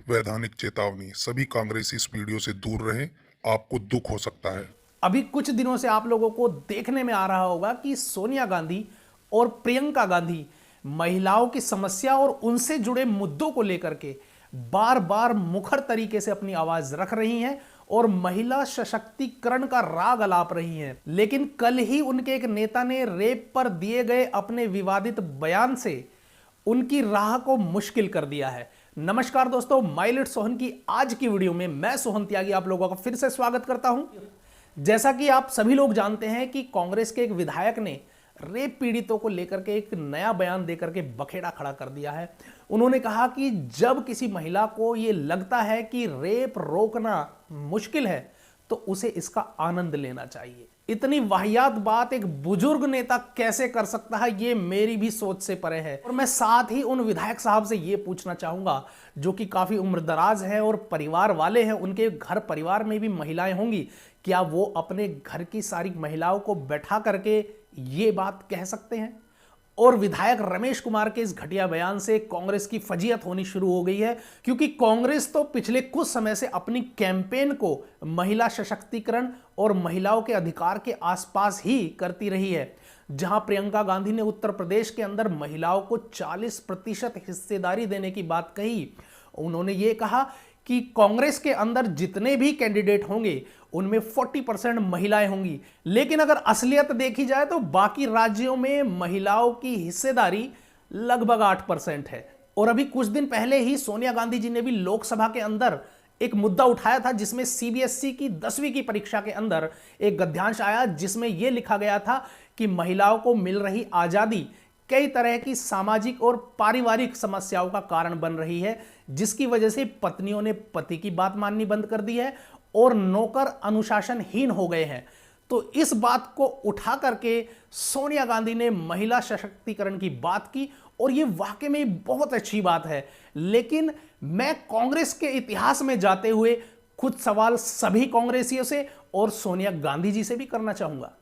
वैधानिक चेतावनी, सभी कांग्रेसी इस वीडियो से दूर रहें, आपको दुख हो सकता है। अभी कुछ दिनों से आप लोगों को देखने में आ रहा होगा कि सोनिया गांधी और प्रियंका गांधी महिलाओं की समस्या और उनसे जुड़े मुद्दों को लेकर के बार बार मुखर तरीके से अपनी आवाज रख रही हैं और महिला सशक्तिकरण का राग अलाप रही हैं। लेकिन कल ही उनके एक नेता ने रेप पर दिए गए अपने विवादित बयान से उनकी राह को मुश्किल कर दिया है। नमस्कार दोस्तों, माइलिट सोहन की आज की वीडियो में मैं सोहन त्यागी आप लोगों का फिर से स्वागत करता हूं। जैसा कि आप सभी लोग जानते हैं कि कांग्रेस के एक विधायक ने रेप पीड़ितों को लेकर के एक नया बयान देकर के बखेड़ा खड़ा कर दिया है। उन्होंने कहा कि जब किसी महिला को यह लगता है कि रेप रोकना मुश्किल है तो उसे इसका आनंद लेना चाहिए। इतनी वाहियात बात एक बुजुर्ग नेता कैसे कर सकता है, ये मेरी भी सोच से परे है। और मैं साथ ही उन विधायक साहब से ये पूछना चाहूंगा जो कि काफी उम्रदराज है और परिवार वाले हैं, उनके घर परिवार में भी महिलाएं होंगी, क्या वो अपने घर की सारी महिलाओं को बैठा करके ये बात कह सकते हैं? और विधायक रमेश कुमार के इस घटिया बयान से कांग्रेस की फजीयत होनी शुरू हो गई है, क्योंकि कांग्रेस तो पिछले कुछ समय से अपनी कैंपेन को महिला सशक्तिकरण और महिलाओं के अधिकार के आसपास ही करती रही है। जहां प्रियंका गांधी ने उत्तर प्रदेश के अंदर महिलाओं को 40% हिस्सेदारी देने की बात कही, उन्होंने ये कहा कि कांग्रेस के अंदर जितने भी कैंडिडेट होंगे उनमें 40% महिलाएं होंगी। लेकिन अगर असलियत देखी जाए तो बाकी राज्यों में महिलाओं की हिस्सेदारी लगभग 8% है। और अभी कुछ दिन पहले ही सोनिया गांधी जी ने भी लोकसभा के अंदर एक मुद्दा उठाया था, जिसमें सीबीएसई की 10वीं की परीक्षा के अंदर एक गद्यांश आया जिसमें यह लिखा गया था कि महिलाओं को मिल रही आजादी कई तरह की सामाजिक और पारिवारिक समस्याओं का कारण बन रही है, जिसकी वजह से पत्नियों ने पति की बात माननी बंद कर दी है और नौकर अनुशासनहीन हो गए हैं। तो इस बात को उठा करके सोनिया गांधी ने महिला सशक्तिकरण की बात की और यह वाकई में बहुत अच्छी बात है। लेकिन मैं कांग्रेस के इतिहास में जाते हुए कुछ सवाल सभी कांग्रेसियों से और सोनिया गांधी जी से भी करना चाहूंगा।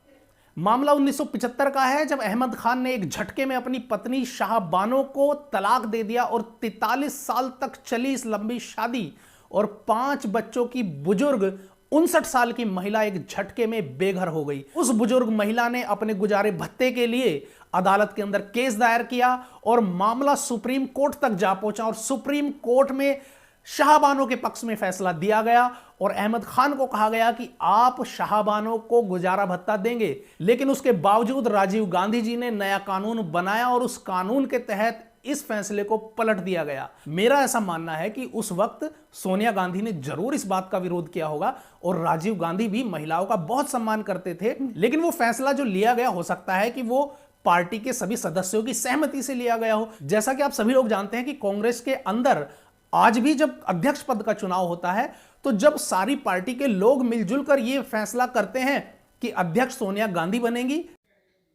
मामला 1975 का है, जब अहमद खान ने एक झटके में अपनी पत्नी शाहबानो को तलाक दे दिया और 43 साल तक चली इस लंबी शादी और 5 बच्चों की बुजुर्ग 59 साल की महिला एक झटके में बेघर हो गई। उस बुजुर्ग महिला ने अपने गुजारे भत्ते के लिए अदालत के अंदर केस दायर किया और मामला सुप्रीम कोर्ट तक जा पहुंचा और सुप्रीम कोर्ट में शाहबानो के पक्ष में फैसला दिया गया और अहमद खान को कहा गया कि आप शाहबानो को गुजारा भत्ता देंगे। लेकिन उसके बावजूद राजीव गांधी जी ने नया कानून बनाया और उस कानून के तहत इस फैसले को पलट दिया गया। मेरा ऐसा मानना है कि उस वक्त सोनिया गांधी ने जरूर इस बात का विरोध किया होगा और राजीव गांधी भी महिलाओं का बहुत सम्मान करते थे। लेकिन वो फैसला जो लिया गया, हो सकता है कि वो पार्टी के सभी सदस्यों की सहमति से लिया गया हो। जैसा कि आप सभी लोग जानते हैं कि कांग्रेस के अंदर आज भी जब अध्यक्ष पद का चुनाव होता है तो जब सारी पार्टी के लोग मिलजुल कर यह फैसला करते हैं कि अध्यक्ष सोनिया गांधी बनेंगी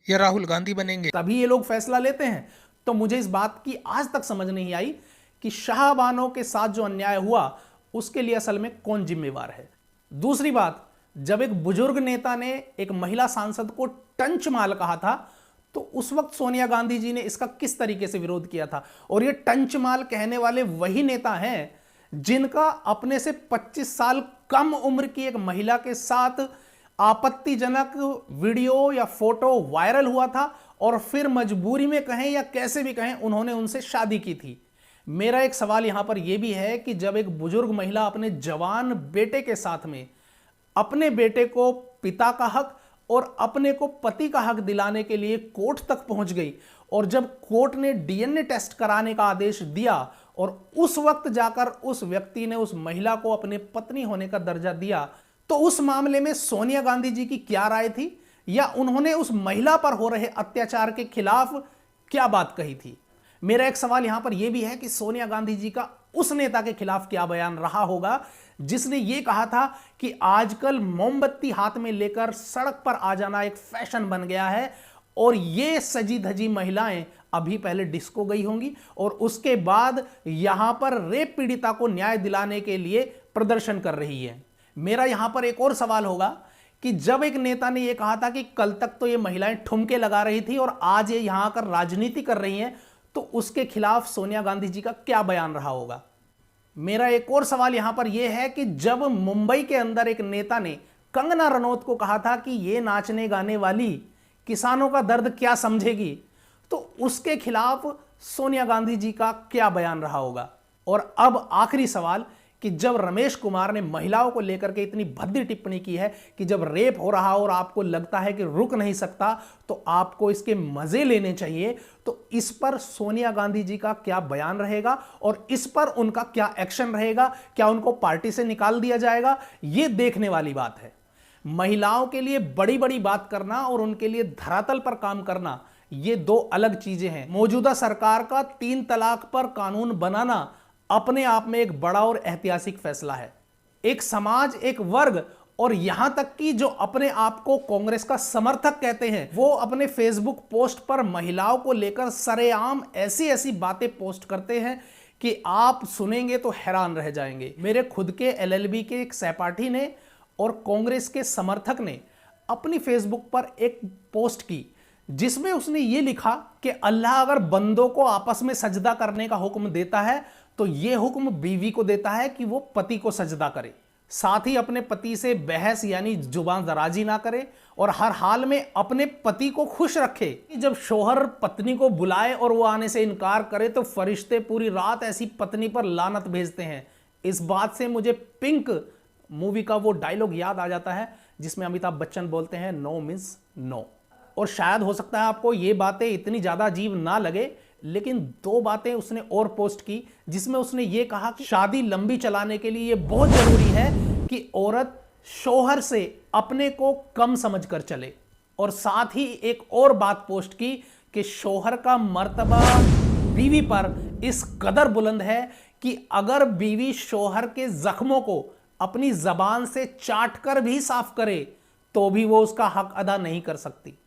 या राहुल गांधी बनेंगे, तभी ये लोग फैसला लेते हैं। तो मुझे इस बात की आज तक समझ नहीं आई कि शाहबानो के साथ जो अन्याय हुआ उसके लिए असल में कौन जिम्मेवार है। दूसरी बात, जब एक बुजुर्ग नेता ने एक महिला सांसद को टंच माल कहा था तो उस वक्त सोनिया गांधी जी ने इसका किस तरीके से विरोध किया था। और ये टंच माल कहने वाले वही नेता हैं जिनका अपने से 25 साल कम उम्र की एक महिला के साथ आपत्तिजनक वीडियो या फोटो वायरल हुआ था और फिर मजबूरी में कहें या कैसे भी कहें उन्होंने उनसे शादी की थी। मेरा एक सवाल यहां पर यह भी है कि जब एक बुजुर्ग महिला अपने जवान बेटे के साथ में अपने बेटे को पिता का हक और अपने को पति का हक दिलाने के लिए कोर्ट तक पहुंच गई और जब कोर्ट ने डीएनए टेस्ट कराने का आदेश दिया और उस वक्त जाकर उस व्यक्ति ने उस महिला को अपने पत्नी होने का दर्जा दिया, तो उस मामले में सोनिया गांधी जी की क्या राय थी या उन्होंने उस महिला पर हो रहे अत्याचार के खिलाफ क्या बात कही थी। मेरा एक सवाल यहां पर यह भी है कि सोनिया गांधी जी का उस नेता के खिलाफ क्या बयान रहा होगा जिसने यह कहा था कि आजकल मोमबत्ती हाथ में लेकर सड़क पर आ जाना एक फैशन बन गया है और ये सजी धजी महिलाएं अभी पहले डिस्को गई होंगी और उसके बाद यहां पर रेप पीड़िता को न्याय दिलाने के लिए प्रदर्शन कर रही है। मेरा यहां पर एक और सवाल होगा कि जब एक नेता ने यह कहा था कि कल तक तो ये महिलाएं ठुमके लगा रही थी और आज ये यहां आकर राजनीति कर रही हैं, तो उसके खिलाफ सोनिया गांधी जी का क्या बयान रहा होगा। मेरा एक और सवाल यहां पर यह है कि जब मुंबई के अंदर एक नेता ने कंगना रनौत को कहा था कि ये नाचने गाने वाली किसानों का दर्द क्या समझेगी, तो उसके खिलाफ सोनिया गांधी जी का क्या बयान रहा होगा। और अब आखिरी सवाल कि जब रमेश कुमार ने महिलाओं को लेकर के इतनी भद्दी टिप्पणी की है कि जब रेप हो रहा और आपको लगता है कि रुक नहीं सकता तो आपको इसके मजे लेने चाहिए, तो इस पर सोनिया गांधी जी का क्या बयान रहेगा और इस पर उनका क्या एक्शन रहेगा, क्या उनको पार्टी से निकाल दिया जाएगा, यह देखने वाली बात है। महिलाओं के लिए बड़ी बड़ी बात करना और उनके लिए धरातल पर काम करना, ये दो अलग चीजें हैं। मौजूदा सरकार का 3 तलाक पर कानून बनाना अपने आप में एक बड़ा और ऐतिहासिक फैसला है। एक समाज, एक वर्ग और यहां तक कि जो अपने आप को कांग्रेस का समर्थक कहते हैं, वो अपने फेसबुक पोस्ट पर महिलाओं को लेकर सरेआम ऐसी ऐसी बातें पोस्ट करते हैं कि आप सुनेंगे तो हैरान रह जाएंगे। मेरे खुद के एलएलबी के एक सहपाठी ने और कांग्रेस के समर्थक ने अपनी फेसबुक पर एक पोस्ट की जिसमें उसने ये लिखा कि अल्लाह अगर बंदों को आपस में सजदा करने का हुक्म देता है तो यह हुक्म बीवी को देता है कि वो पति को सजदा करे, साथ ही अपने पति से बहस यानी जुबान दराजी ना करे और हर हाल में अपने पति को खुश रखे। जब शौहर पत्नी को बुलाए और वो आने से इनकार करे तो फरिश्ते पूरी रात ऐसी पत्नी पर लानत भेजते हैं। इस बात से मुझे पिंक मूवी का वो डायलॉग याद आ जाता है जिसमें अमिताभ बच्चन बोलते हैं नो मीन्स नो। और शायद हो सकता है आपको ये बातें इतनी ज्यादा अजीब ना लगे, लेकिन 2 बातें उसने और पोस्ट की जिसमें उसने ये कहा कि शादी लंबी चलाने के लिए ये बहुत जरूरी है कि औरत शौहर से अपने को कम समझकर चले, और साथ ही एक और बात पोस्ट की कि शौहर का मर्तबा बीवी पर इस कदर बुलंद है कि अगर बीवी शौहर के जख्मों को अपनी जबान से चाटकर भी साफ करे तो भी वो उसका हक अदा नहीं कर सकती।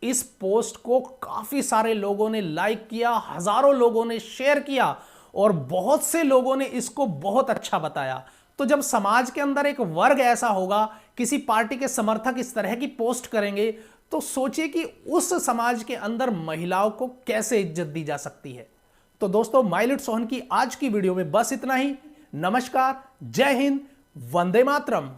इस पोस्ट को काफी सारे लोगों ने लाइक किया, हजारों लोगों ने शेयर किया और बहुत से लोगों ने इसको बहुत अच्छा बताया। तो जब समाज के अंदर एक वर्ग ऐसा होगा, किसी पार्टी के समर्थक इस तरह की पोस्ट करेंगे, तो सोचिए कि उस समाज के अंदर महिलाओं को कैसे इज्जत दी जा सकती है। तो दोस्तों, माइलिट सोहन की आज की वीडियो में बस इतना ही। नमस्कार, जय हिंद, वंदे मातरम।